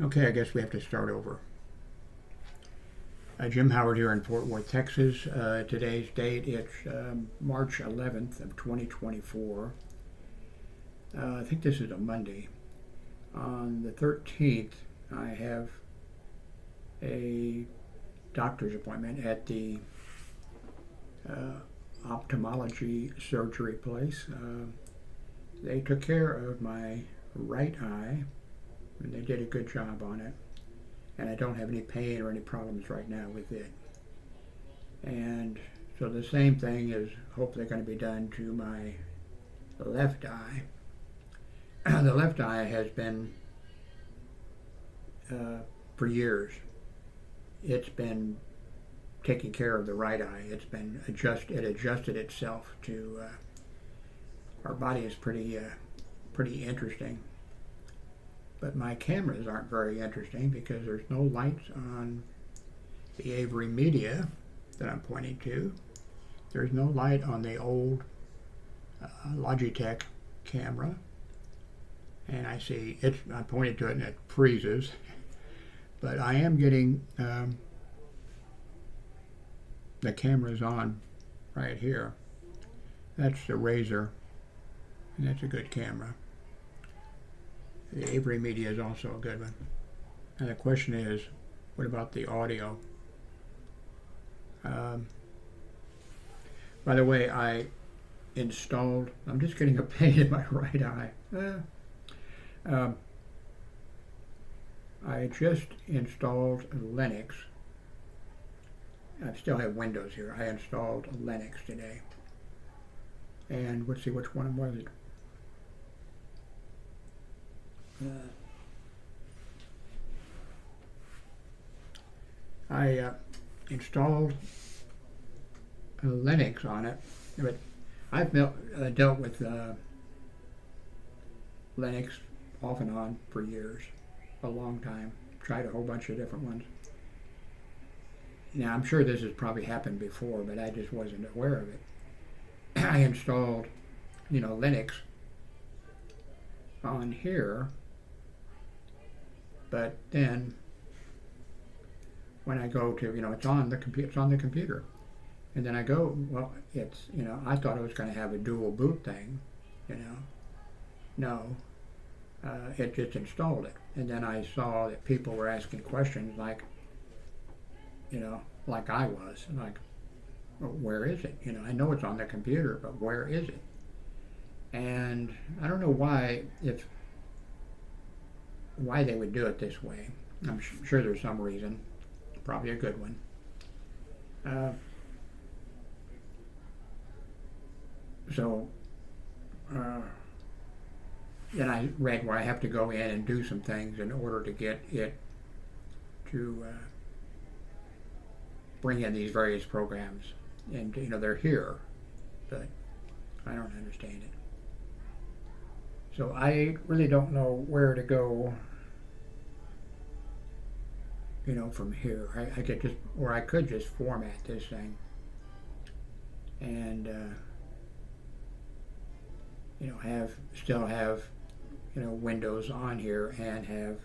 Okay, I guess we have to start over. Jim Howard here in Fort Worth, Texas. Today's date, it's March 11th of 2024. I think this is a Monday. On the 13th, I have a doctor's appointment at the ophthalmology surgery place. They took care of my right eye, and they did a good job on it. And I don't have any pain or any problems right now with it. And so the same thing is hopefully going to be done to my left eye. The left eye has been, for years, it's been taking care of the right eye. It's been it adjusted itself to, our body is pretty interesting. But my cameras aren't very interesting because there's no lights on the Avery Media that I'm pointing to. There's no light on the old Logitech camera. And I see I pointed to it and it freezes. But I am getting the cameras on right here. That's the Razor, and that's a good camera. The Avery Media is also a good one. And the question is, what about the audio? By the way, I'm just getting a pain in my right eye. I just installed Linux. I still have Windows here. I installed Linux today. And let's see, which one was it? I installed Linux on it, but I've dealt with Linux off and on for years, a long time. Tried a whole bunch of different ones. Now, I'm sure this has probably happened before, but I just wasn't aware of it. I installed, Linux on here, but then when I go to, it's on the computer, and then I go, well, it's, I thought it was going to have a dual boot thing, no, it just installed it, and then I saw that people were asking questions like, like I was, like, well, where is it? I know it's on the computer, but where is it? And I don't know why they would do it this way. I'm sure there's some reason, probably a good one. Then I read where I have to go in and do some things in order to get it to bring in these various programs. And, they're here, but I don't understand it. So I really don't know where to go, from here. I could just format this thing and, still have, Windows on here and have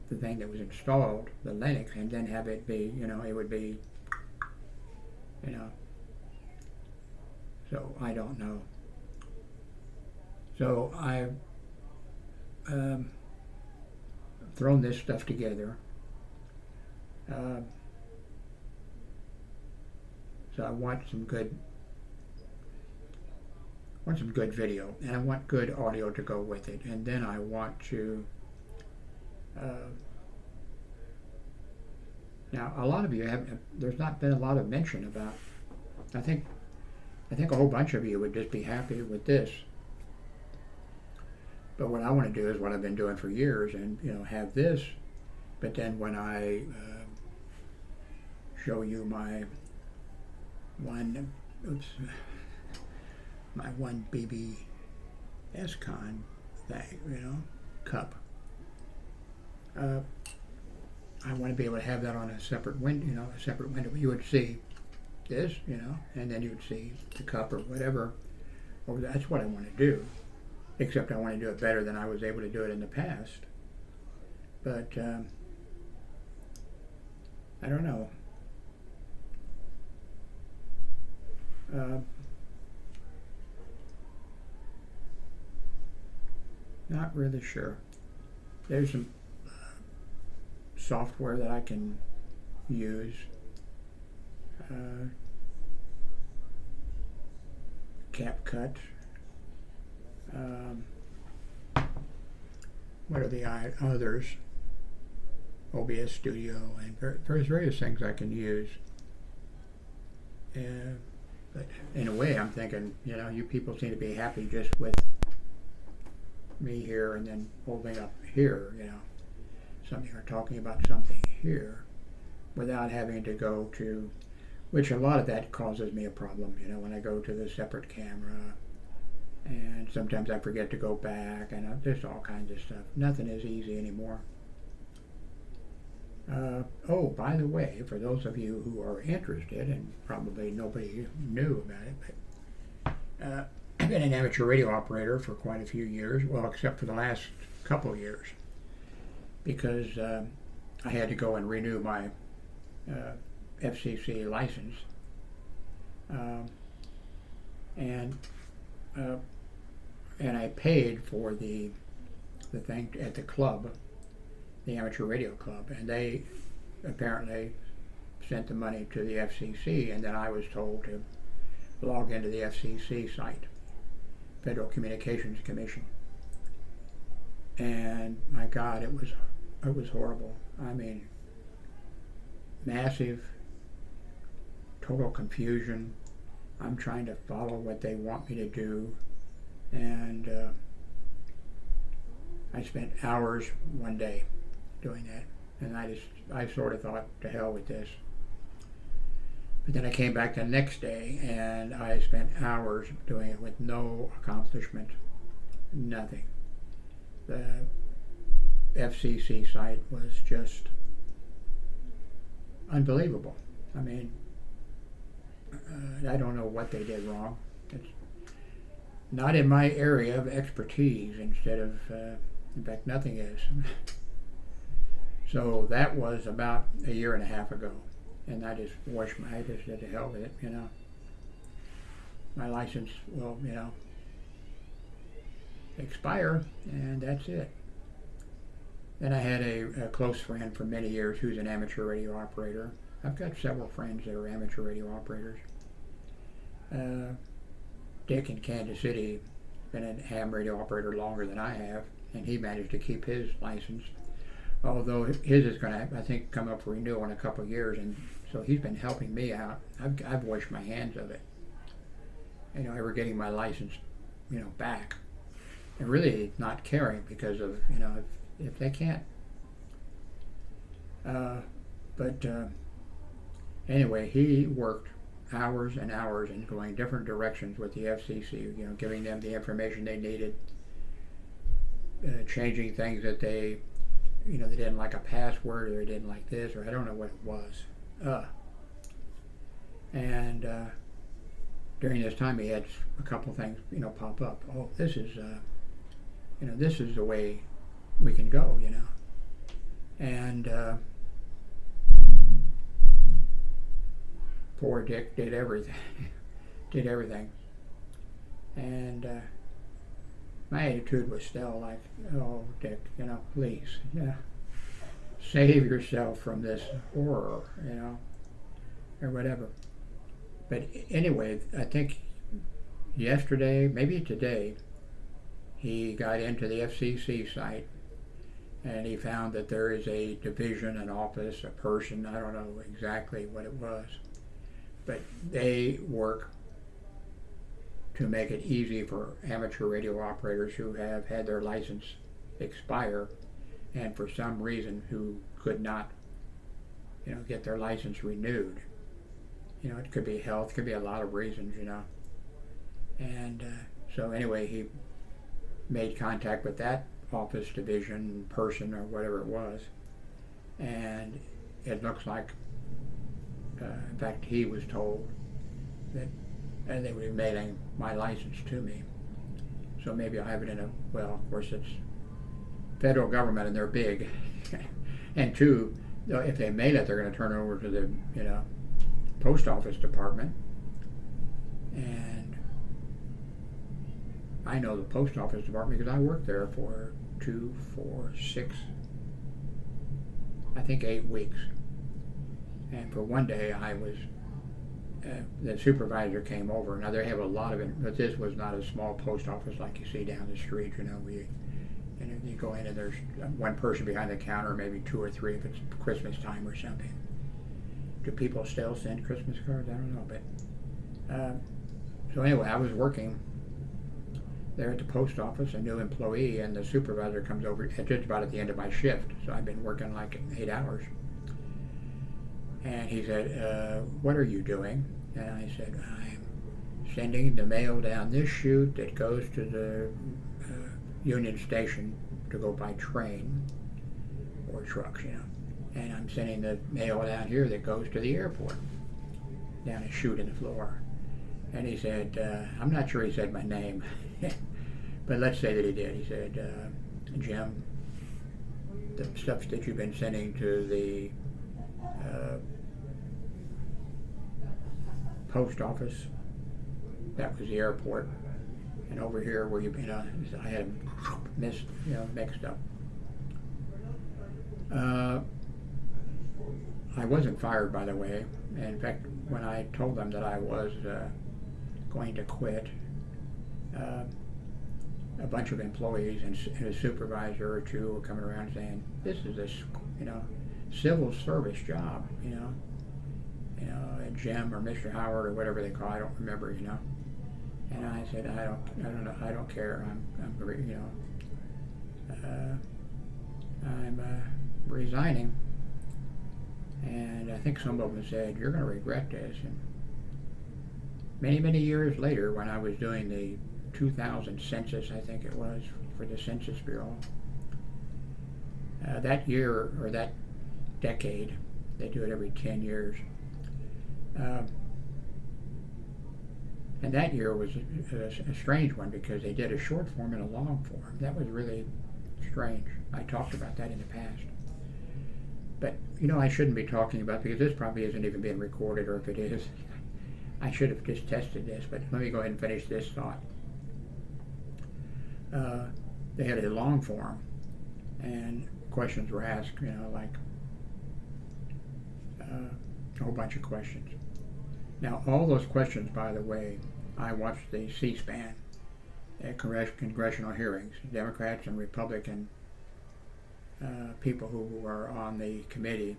the thing that was installed, the Linux, and then have it be, it would be, so I don't know. So I've thrown this stuff together. So I want some good video, and I want good audio to go with it, and then I want to now a lot of you there's not been a lot of mention about, I think a whole bunch of you would just be happy with this, but what I want to do is what I've been doing for years, and have this, but then when I show you my one BBS-Con thing, cup. I want to be able to have that on a separate window, You would see this, and then you would see the cup or whatever. That's what I want to do. Except I want to do it better than I was able to do it in the past. but I don't know. Not really sure. There's some software that I can use. CapCut. What are the others? OBS Studio, and there's various things I can use. But in a way, I'm thinking, you people seem to be happy just with me here and then holding up here, something or talking about something here without having to go to, which a lot of that causes me a problem, when I go to the separate camera, and sometimes I forget to go back, and there's all kinds of stuff. Nothing is easy anymore. Oh, by the way, for those of you who are interested, and probably nobody knew about it, but I've been an amateur radio operator for quite a few years, well, except for the last couple of years, because I had to go and renew my FCC license, and I paid for the thing at the club, the amateur radio club, and they apparently sent the money to the FCC, and then I was told to log into the FCC site, Federal Communications Commission, and my God, it was horrible. I mean, massive, total confusion. I'm trying to follow what they want me to do, and I spent hours one day doing that, and I sort of thought, to hell with this. But then I came back the next day, and I spent hours doing it with no accomplishment, nothing. The FCC site was just unbelievable. I mean, I don't know what they did wrong. It's not in my area of expertise, instead of, in fact, nothing is. So that was about a year and a half ago, and I just said to hell with it, My license will, expire, and that's it. Then I had a close friend for many years who's an amateur radio operator. I've got several friends that are amateur radio operators. Dick in Kansas City, been a ham radio operator longer than I have, and he managed to keep his license. Although his is going to, I think, come up for renewal in a couple of years, and so he's been helping me out. I've washed my hands of it, ever getting my license, back, and really not caring because of, if they can't. But anyway, he worked hours and hours in going different directions with the FCC, giving them the information they needed, changing things that they didn't like a password, or they didn't like this, or I don't know what it was. And during this time, he had a couple things, pop up. Oh, this is, this is the way we can go, And poor Dick did everything, And my attitude was still like, oh, Dick, please, save yourself from this horror, or whatever. But anyway, I think yesterday, maybe today, he got into the FCC site, and he found that there is a division, an office, a person, I don't know exactly what it was, but they work to make it easy for amateur radio operators who have had their license expire, and for some reason who could not, get their license renewed. It could be health, could be a lot of reasons, And so anyway, he made contact with that office, division, person, or whatever it was, and it looks like, in fact, he was told that they would be mailing my license to me. So maybe I'll have it in well, of course, it's federal government, and they're big. And two, if they mail it, they're going to turn it over to the post office department. And I know the post office department because I worked there for 2, 4, 6, I think 8 weeks. And for one day, I was the supervisor came over. Now they have a lot of it, but this was not a small post office like you see down the street. You go in and there's one person behind the counter, maybe 2 or 3 if it's Christmas time or something. Do people still send Christmas cards? I don't know, but so anyway, I was working there at the post office, a new employee, and the supervisor comes over at just about at the end of my shift. So I've been working like 8 hours. And he said, what are you doing? And I said, I'm sending the mail down this chute that goes to the Union Station to go by train or trucks, And I'm sending the mail down here that goes to the airport, down a chute in the floor. And he said, I'm not sure he said my name, but let's say that he did. He said, Jim, the stuff that you've been sending to the post office, that was the airport, and over here where I had them mixed up. I wasn't fired, by the way. In fact, when I told them that I was going to quit, a bunch of employees and a supervisor or two were coming around saying, "This is a civil service job, Jim or Mr. Howard or whatever they call it, I don't remember, And I said, I don't know, I don't care. I'm resigning. And I think some of them said, "You're going to regret this." And many, many years later, when I was doing the 2000 census, I think it was, for the Census Bureau, that year or that decade, they do it every 10 years. And that year was a strange one because they did a short form and a long form. That was really strange. I talked about that in the past. But, I shouldn't be talking about, because this probably isn't even being recorded, or if it is, I should have just tested this, but let me go ahead and finish this thought. They had a long form, and questions were asked, like a whole bunch of questions. Now, all those questions, by the way, I watched the C-SPAN at congressional hearings. Democrats and Republican people who are on the committee,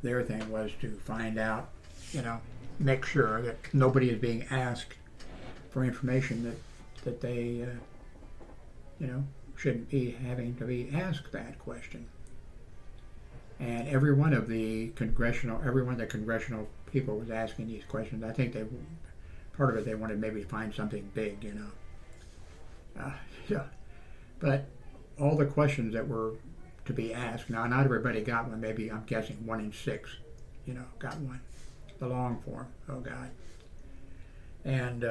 their thing was to find out, make sure that nobody is being asked for information that they, shouldn't be having to be asked that question. And every one of the congressional people was asking these questions. I think part of it, they wanted maybe to find something big, But all the questions that were to be asked, now not everybody got one, maybe I'm guessing 1 in 6, got one. The long form, oh God. And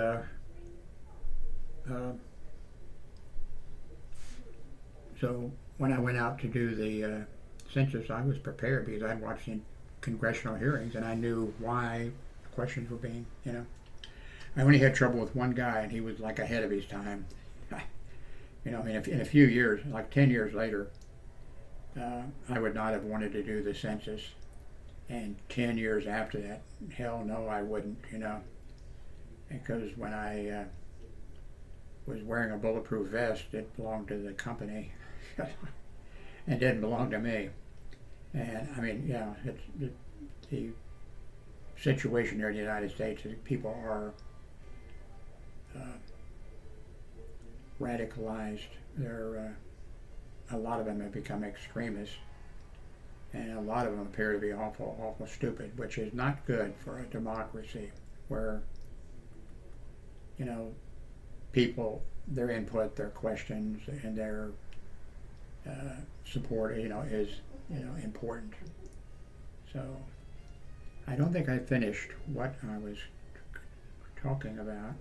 so when I went out to do the census, I was prepared because I'd watched the congressional hearings and I knew why questions were being, I only had trouble with one guy, and he was like ahead of his time. In a few years, like 10 years later, I would not have wanted to do the census. And 10 years after that, hell no, I wouldn't, because when I was wearing a bulletproof vest, it belonged to the company and didn't belong to me. And it's the situation here in the United States is people are radicalized. A lot of them have become extremists, and a lot of them appear to be awful stupid, which is not good for a democracy where, people, their input, their questions, and their support, is, important. So I don't think I finished what I was talking about,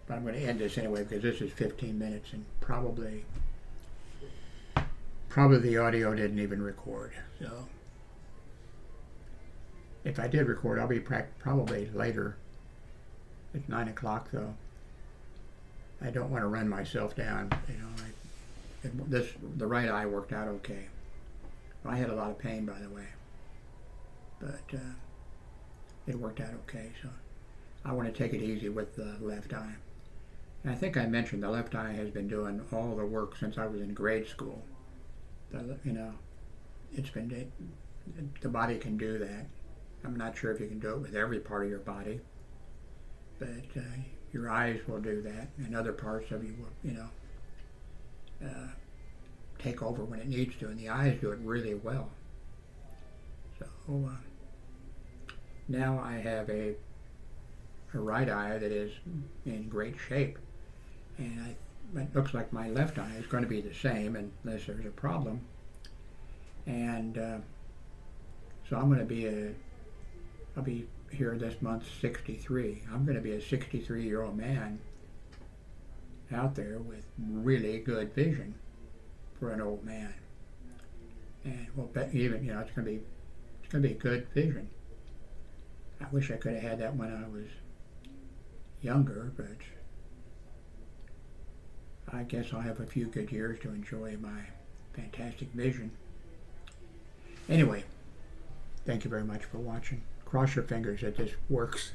but I'm going to end this anyway because this is 15 minutes and probably Probably the audio didn't even record. So if I did record, I'll be probably later. It's 9 o'clock though. I don't want to run myself down. The right eye worked out okay. I had a lot of pain, by the way, but it worked out okay. So I want to take it easy with the left eye. And I think I mentioned the left eye has been doing all the work since I was in grade school. It's been, the body can do that. I'm not sure if you can do it with every part of your body, but your eyes will do that, and other parts of you will, take over when it needs to, and the eyes do it really well. So now I have a right eye that is in great shape, and it looks like my left eye is going to be the same unless there's a problem. And so I'll be here this month 63. I'm going to be a 63-year-old man out there with really good vision for an old man. And even it's going to be good vision. I wish I could have had that when I was younger, but I guess I'll have a few good years to enjoy my fantastic vision. Anyway, thank you very much for watching. Cross your fingers that this works.